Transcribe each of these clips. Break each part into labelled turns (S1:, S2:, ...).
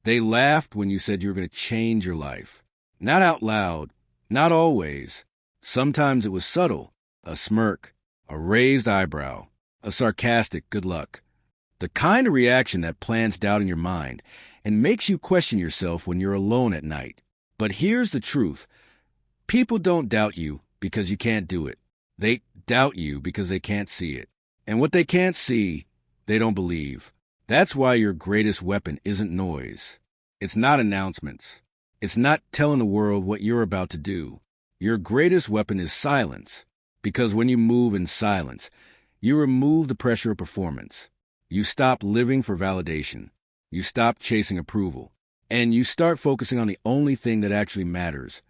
S1: They laughed when you said you were going to change your life. Not out loud, not always. Sometimes it was subtle, a smirk, a raised eyebrow, a sarcastic good luck. The kind of reaction that plants doubt in your mind and makes you question yourself when you're alone at night. But here's the truth. People don't doubt you because you can't do it. They doubt you because they can't see it. And what they can't see, they don't believe. That's why your greatest weapon isn't noise. It's not announcements. It's not telling the world what you're about to do. Your greatest weapon is silence. Because when you move in silence, you remove the pressure of performance. You stop living for validation. You stop chasing approval. And you start focusing on the only thing that actually matters.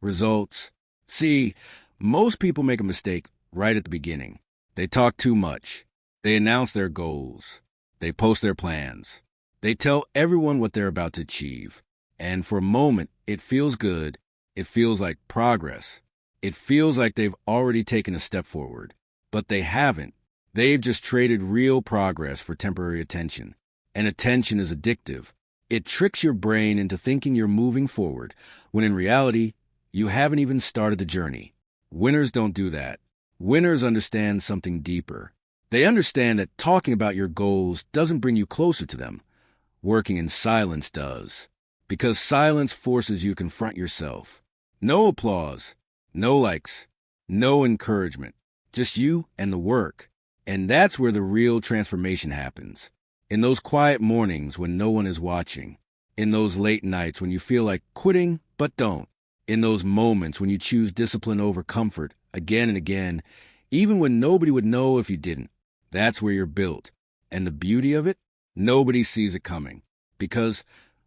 S1: Results. See, most people make a mistake right at the beginning. They talk too much. They announce their goals. They post their plans. They tell everyone what they're about to achieve. And for a moment, it feels good. It feels like progress. It feels like they've already taken a step forward. But they haven't. They've just traded real progress for temporary attention. And attention is addictive. It tricks your brain into thinking you're moving forward, when in reality, you haven't even started the journey. Winners don't do that. Winners understand something deeper. They understand that talking about your goals doesn't bring you closer to them. Working in silence does. Because silence forces you to confront yourself. No applause, no likes, no encouragement. Just you and the work. And that's where the real transformation happens. In those quiet mornings when no one is watching. In those late nights when you feel like quitting, but don't. In those moments when you choose discipline over comfort again and again, even when nobody would know if you didn't. That's where you're built. And the beauty of it? Nobody sees it coming. Because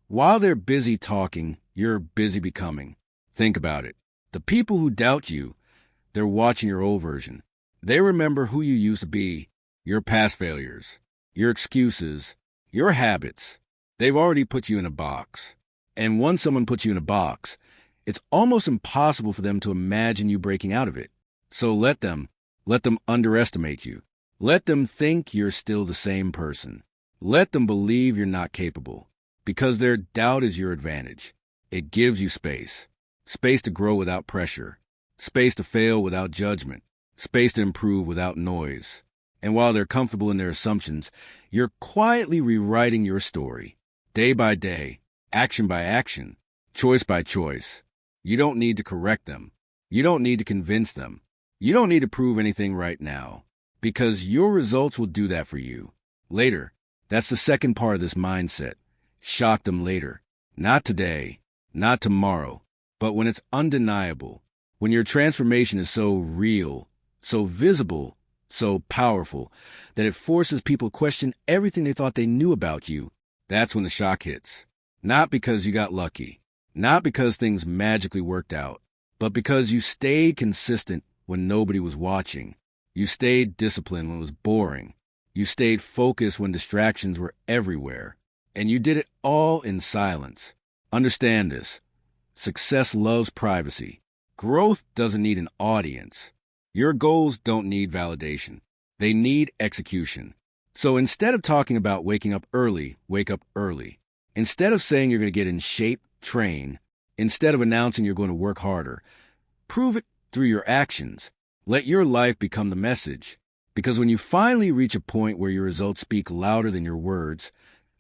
S1: while they're busy talking, you're busy becoming. Think about it. The people who doubt you, they're watching your old version. They remember who you used to be, your past failures, your excuses, your habits. They've already put you in a box. And once someone puts you in a box, it's almost impossible for them to imagine you breaking out of it. So let them underestimate you. Let them think you're still the same person. Let them believe you're not capable. Because their doubt is your advantage. It gives you space. Space to grow without pressure. Space to fail without judgment. Space to improve without noise. And while they're comfortable in their assumptions, you're quietly rewriting your story. Day by day, action by action, choice by choice. You don't need to correct them. You don't need to convince them. You don't need to prove anything right now. Because your results will do that for you. Later. That's the second part of this mindset. Shock them later. Not today. Not tomorrow. But when it's undeniable. When your transformation is so real, so visible, so powerful, that it forces people to question everything they thought they knew about you. That's when the shock hits. Not because you got lucky. Not because things magically worked out. But because you stayed consistent when nobody was watching. You stayed disciplined when it was boring. You stayed focused when distractions were everywhere. And you did it all in silence. Understand this. Success loves privacy. Growth doesn't need an audience. Your goals don't need validation. They need execution. So instead of talking about waking up early, wake up early. Instead of saying you're going to get in shape, train. Instead of announcing you're going to work harder, prove it through your actions. Let your life become the message. Because when you finally reach a point where your results speak louder than your words,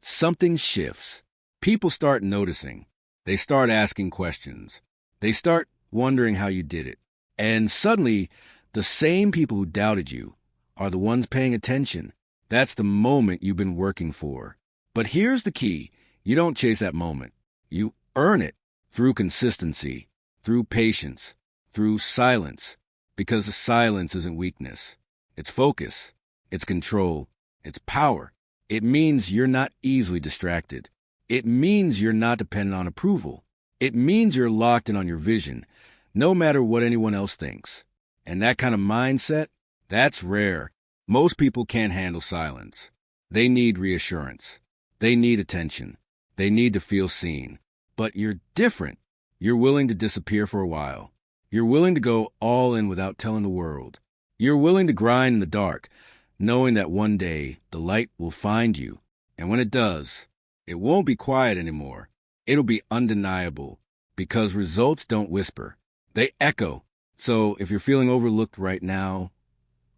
S1: something shifts. People start noticing. They start asking questions. They start wondering how you did it. And suddenly, the same people who doubted you are the ones paying attention. That's the moment you've been working for. But here's the key. You don't chase that moment. You earn it through consistency, through patience, through silence. Because silence isn't weakness. It's focus. It's control. It's power. It means you're not easily distracted. It means you're not dependent on approval. It means you're locked in on your vision, no matter what anyone else thinks. And that kind of mindset, that's rare. Most people can't handle silence. They need reassurance. They need attention. They need to feel seen. But you're different. You're willing to disappear for a while. You're willing to go all in without telling the world. You're willing to grind in the dark, knowing that one day the light will find you. And when it does, It won't be quiet anymore. It'll be undeniable because results don't whisper. They echo. So if you're feeling overlooked right now,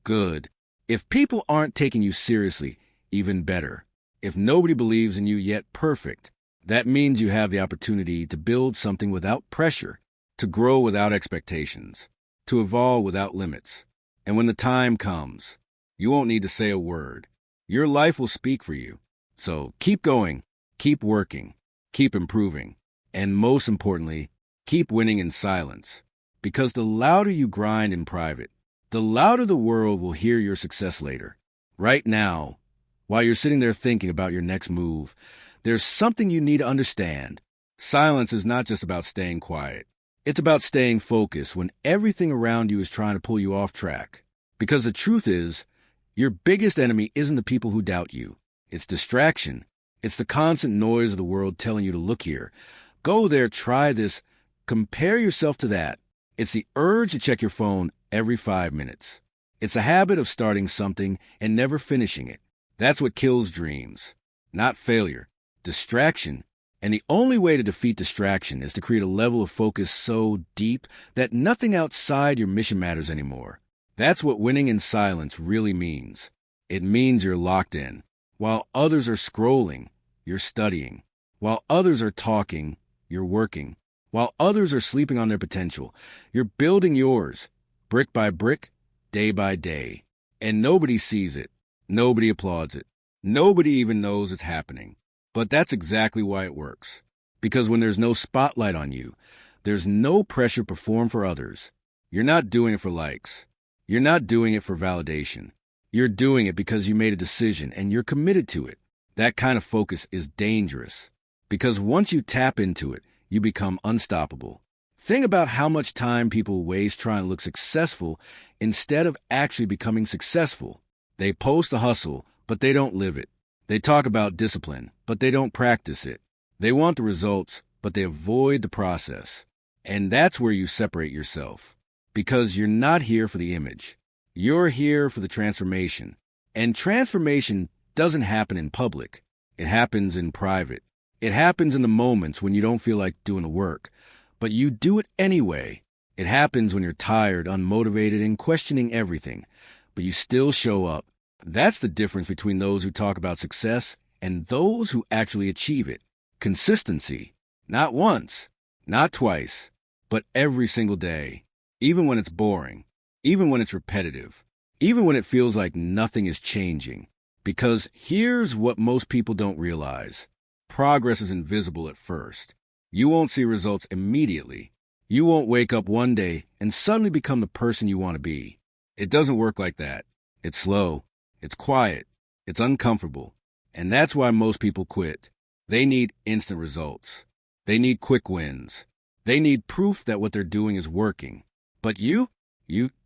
S1: good. If people aren't taking you seriously, even better. If nobody believes in you yet, perfect. That means you have the opportunity to build something without pressure, to grow without expectations, to evolve without limits. And when the time comes, you won't need to say a word. Your life will speak for you. So keep going, keep working, keep improving, and most importantly, keep winning in silence. Because the louder you grind in private, the louder the world will hear your success later. Right now, while you're sitting there thinking about your next move, there's something you need to understand. Silence is not just about staying quiet. It's about staying focused when everything around you is trying to pull you off track. Because the truth is, your biggest enemy isn't the people who doubt you. It's distraction. It's the constant noise of the world telling you to look here, go there, try this, compare yourself to that. It's the urge to check your phone every 5 minutes. It's a habit of starting something and never finishing it. That's what kills dreams. Not failure, distraction. And the only way to defeat distraction is to create a level of focus so deep that nothing outside your mission matters anymore. That's what winning in silence really means. It means you're locked in. While others are scrolling, you're studying. While others are talking, you're working. While others are sleeping on their potential, you're building yours, brick by brick, day by day. And nobody sees it. Nobody applauds it. Nobody even knows it's happening. But that's exactly why it works. Because when there's no spotlight on you, there's no pressure to perform for others. You're not doing it for likes. You're not doing it for validation. You're doing it because you made a decision and you're committed to it. That kind of focus is dangerous. Because once you tap into it, you become unstoppable. Think about how much time people waste trying to look successful instead of actually becoming successful. They post the hustle, but they don't live it. They talk about discipline, but they don't practice it. They want the results, but they avoid the process. And that's where you separate yourself. Because you're not here for the image. You're here for the transformation. And transformation doesn't happen in public. It happens in private. It happens in the moments when you don't feel like doing the work, but you do it anyway. It happens when you're tired, unmotivated, and questioning everything, but you still show up. That's the difference between those who talk about success and those who actually achieve it. Consistency. Not once, not twice, but every single day. Even when it's boring, even when it's repetitive, even when it feels like nothing is changing. Because here's what most people don't realize. Progress is invisible at first. You won't see results immediately. You won't wake up one day and suddenly become the person you want to be. It doesn't work like that. It's slow. It's quiet. It's uncomfortable. And that's why most people quit. They need instant results. They need quick wins. They need proof that what they're doing is working. But you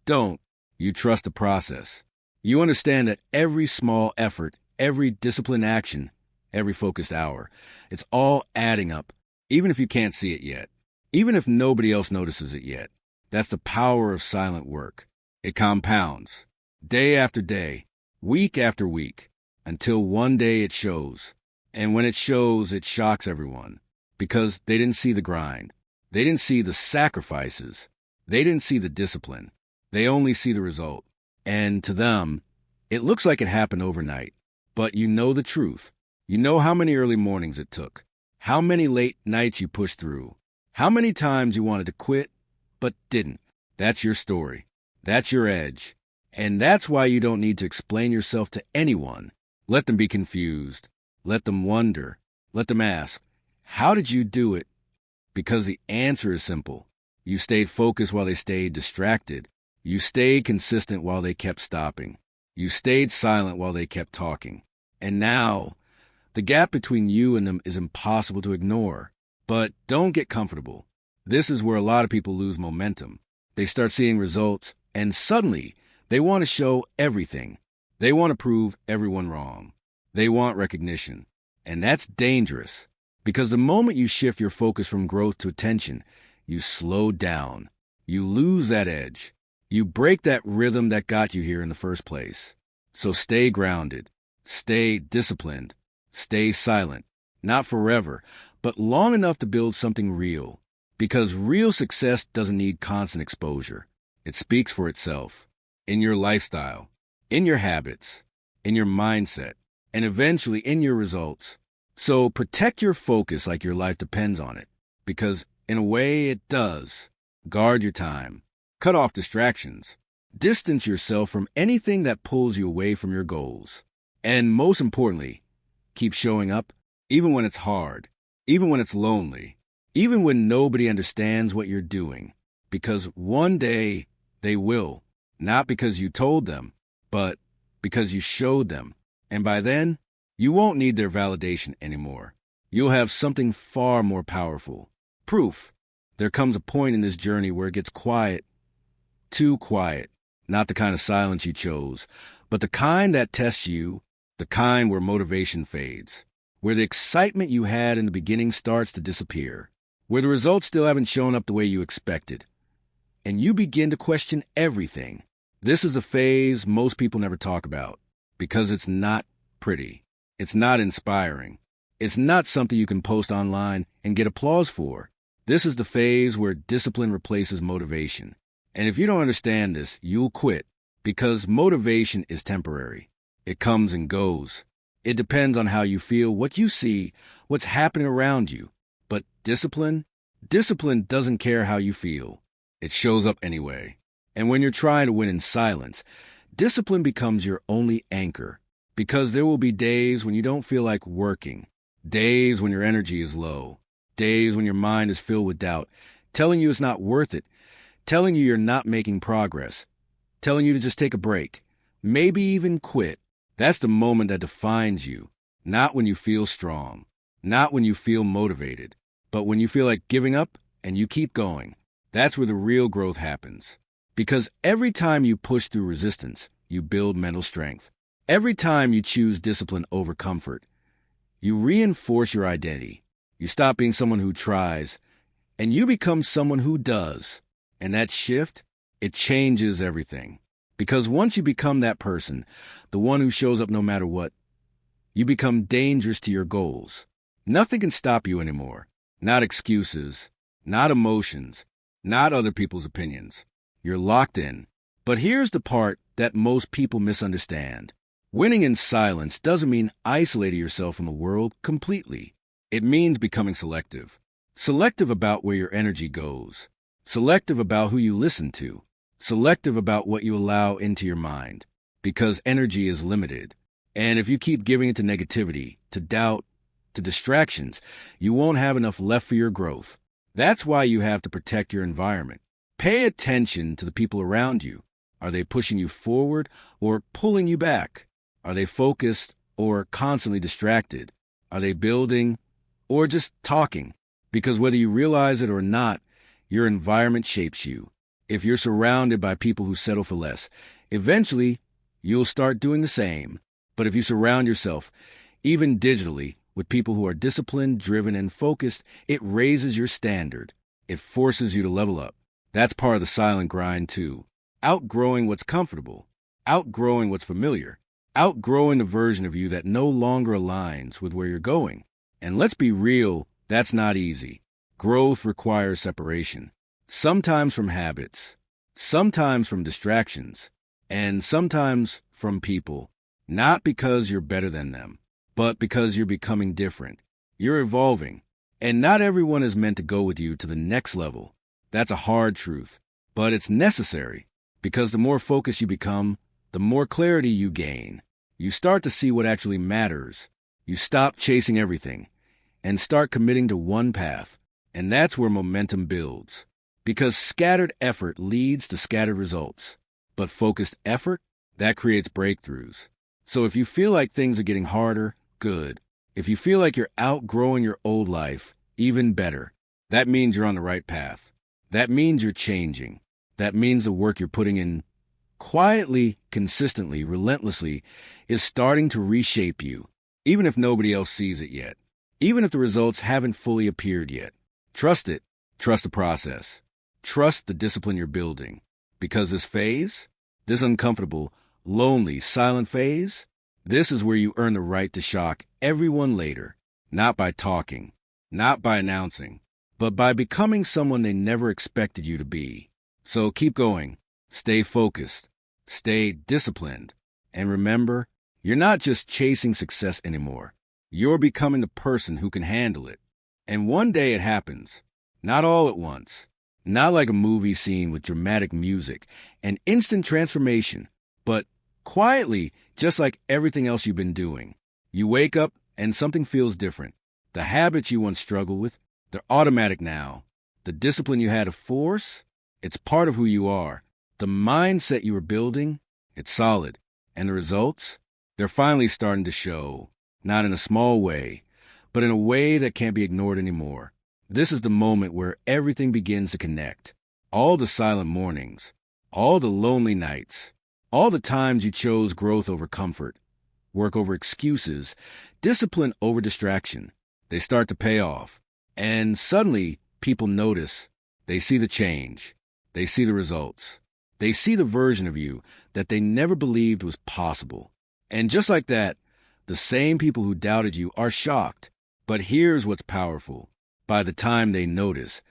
S1: don't. You trust the process. You understand that every small effort, every disciplined action, every focused hour, it's all adding up, even if you can't see it yet, even if nobody else notices it yet. That's the power of silent work. It compounds, day after day, week after week, until one day it shows. And when it shows, it shocks everyone, because they didn't see the grind. They didn't see the sacrifices. They didn't see the discipline. They only see the result. And to them, it looks like it happened overnight. But you know the truth. You know how many early mornings it took, how many late nights you pushed through, how many times you wanted to quit, but didn't. That's your story. That's your edge. And that's why you don't need to explain yourself to anyone. Let them be confused. Let them wonder. Let them ask, how did you do it? Because the answer is simple. You stayed focused while they stayed distracted. You stayed consistent while they kept stopping. You stayed silent while they kept talking. And now, the gap between you and them is impossible to ignore. But don't get comfortable. This is where a lot of people lose momentum. They start seeing results, and suddenly, they want to show everything. They want to prove everyone wrong. They want recognition. And that's dangerous. Because the moment you shift your focus from growth to attention, you slow down. You lose that edge. You break that rhythm that got you here in the first place. So stay grounded. Stay disciplined. Stay silent. not forever, but long enough to build something real. Because real success doesn't need constant exposure. It speaks for itself. In your lifestyle, in your habits, in your mindset, and eventually in your results. So protect your focus like your life depends on it. Because in a way it does. Guard your time. Cut off distractions. Distance yourself from anything that pulls you away from your goals. And most importantly, keep showing up, even when it's hard, even when it's lonely, even when nobody understands what you're doing. Because one day they will, not because you told them, but because you showed them. And by then, you won't need their validation anymore. You'll have something far more powerful. Proof. There comes a point in this journey where it gets quiet, too quiet. Not the kind of silence you chose, but the kind that tests you, the kind where motivation fades, where the excitement you had in the beginning starts to disappear, where the results still haven't shown up the way you expected, and you begin to question everything. This is a phase most people never talk about, because it's not pretty. It's not inspiring. It's not something you can post online and get applause for. This is the phase where discipline replaces motivation. And if you don't understand this, you'll quit, because motivation is temporary. It comes and goes. It depends on how you feel, what you see, what's happening around you. But discipline doesn't care how you feel. It shows up anyway. And when you're trying to win in silence, discipline becomes your only anchor, because there will be days when you don't feel like working, days when your energy is low, days when your mind is filled with doubt, telling you it's not worth it, telling you you're not making progress, telling you to just take a break, maybe even quit. That's the moment that defines you, not when you feel strong, not when you feel motivated, but when you feel like giving up and you keep going. That's where the real growth happens. Because every time you push through resistance, you build mental strength. Every time you choose discipline over comfort, you reinforce your identity. You stop being someone who tries, and you become someone who does. And that shift, it changes everything. Because once you become that person, the one who shows up no matter what, you become dangerous to your goals. Nothing can stop you anymore. Not excuses, not emotions, not other people's opinions. You're locked in. But here's the part that most people misunderstand. Winning in silence doesn't mean isolating yourself from the world completely. It means becoming selective. Selective about where your energy goes. Selective about who you listen to. Selective about what you allow into your mind. Because energy is limited. And if you keep giving it to negativity, to doubt, to distractions, you won't have enough left for your growth. That's why you have to protect your environment. Pay attention to the people around you. Are they pushing you forward or pulling you back? Are they focused or constantly distracted? Are they building or just talking? Because whether you realize it or not, your environment shapes you. If you're surrounded by people who settle for less, eventually you'll start doing the same. But if you surround yourself, even digitally, with people who are disciplined, driven, and focused, it raises your standard. It forces you to level up. That's part of the silent grind, too. Outgrowing what's comfortable. Outgrowing what's familiar. Outgrowing the version of you that no longer aligns with where you're going. And let's be real, that's not easy. Growth requires separation. Sometimes from habits. Sometimes from distractions. And sometimes from people. Not because you're better than them, but because you're becoming different. You're evolving. And not everyone is meant to go with you to the next level. That's a hard truth. But it's necessary. Because the more focused you become, the more clarity you gain. You start to see what actually matters. You stop chasing everything and start committing to one path. And that's where momentum builds. Because scattered effort leads to scattered results. But focused effort, that creates breakthroughs. So if you feel like things are getting harder, good. If you feel like you're outgrowing your old life, even better. That means you're on the right path. That means you're changing. That means the work you're putting in quietly, consistently, relentlessly is starting to reshape you, even if nobody else sees it yet. Even if the results haven't fully appeared yet. Trust it. Trust the process. Trust the discipline you're building. Because this phase, this uncomfortable, lonely, silent phase, this is where you earn the right to shock everyone later. not by talking, not by announcing, but by becoming someone they never expected you to be. So keep going, stay focused, stay disciplined, and remember, you're not just chasing success anymore. You're becoming the person who can handle it. And one day it happens, not all at once, not like a movie scene with dramatic music and instant transformation, but quietly, just like everything else you've been doing. You wake up and something feels different. The habits you once struggled with, they're automatic now. The discipline you had to force, it's part of who you are. The mindset you were building, it's solid. And the results, they're finally starting to show, not in a small way, but in a way that can't be ignored anymore. This is the moment where everything begins to connect. All the silent mornings, all the lonely nights, all the times you chose growth over comfort, work over excuses, discipline over distraction, they start to pay off. And suddenly, people notice. They see the change. They see the results. They see the version of you that they never believed was possible. And just like that, the same people who doubted you are shocked. But here's what's powerful. By the time they notice,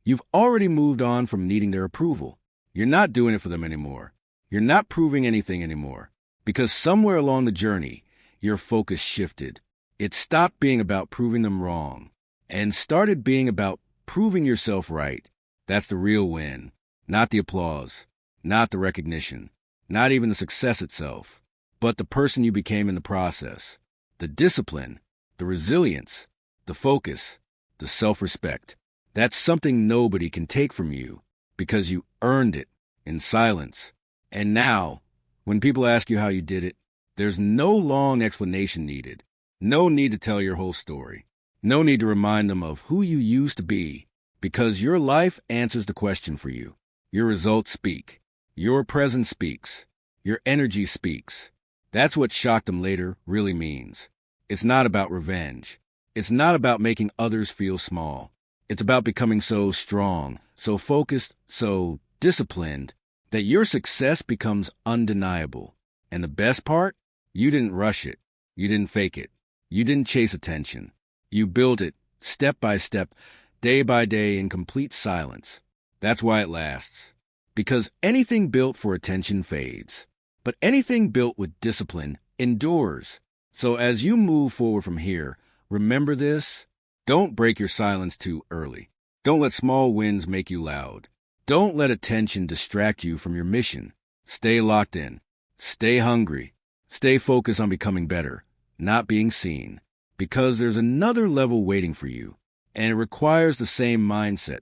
S1: you've already moved on from needing their approval. You're not doing it for them anymore. You're not proving anything anymore. Because somewhere along the journey, your focus shifted. It stopped being about proving them wrong and started being about proving yourself right. That's the real win. Not the applause, not the recognition, not even the success itself, but the person you became in the process. The discipline, the resilience, the focus, the self-respect. That's something nobody can take from you because you earned it in silence. And now, when people ask you how you did it, there's no long explanation needed. No need to tell your whole story. No need to remind them of who you used to be, because your life answers the question for you. Your results speak. Your presence speaks. Your energy speaks. That's what shock them later really means. It's not about revenge. It's not about making others feel small. It's about becoming so strong, so focused, so disciplined, that your success becomes undeniable. And the best part? You didn't rush it. You didn't fake it. You didn't chase attention. You built it, step by step, day by day, in complete silence. That's why it lasts. Because anything built for attention fades. But anything built with discipline endures. So as you move forward from here, remember this. Don't break your silence too early. Don't let small wins make you loud. Don't let attention distract you from your mission. Stay locked in. Stay hungry. Stay focused on becoming better, not being seen. Because there's another level waiting for you, and it requires the same mindset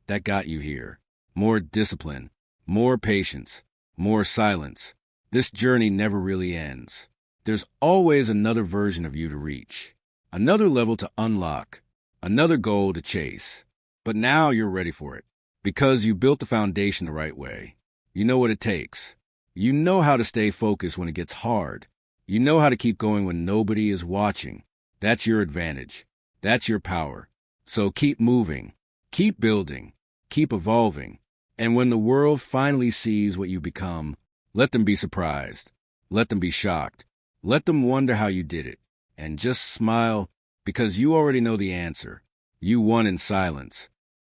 S1: that got you here. More discipline, more patience, more silence. This journey never really ends. There's always another version of you to reach, another level to unlock, another goal to chase. But now you're ready for it, because you built the foundation the right way. You know what it takes. You know how to stay focused when it gets hard. You know how to keep going when nobody is watching. That's your advantage. That's your power. So keep moving, keep building, keep evolving. And when the world finally sees what you become, let them be surprised. Let them be shocked. Let them wonder how you did it. And just smile, because you already know the answer. You won in silence.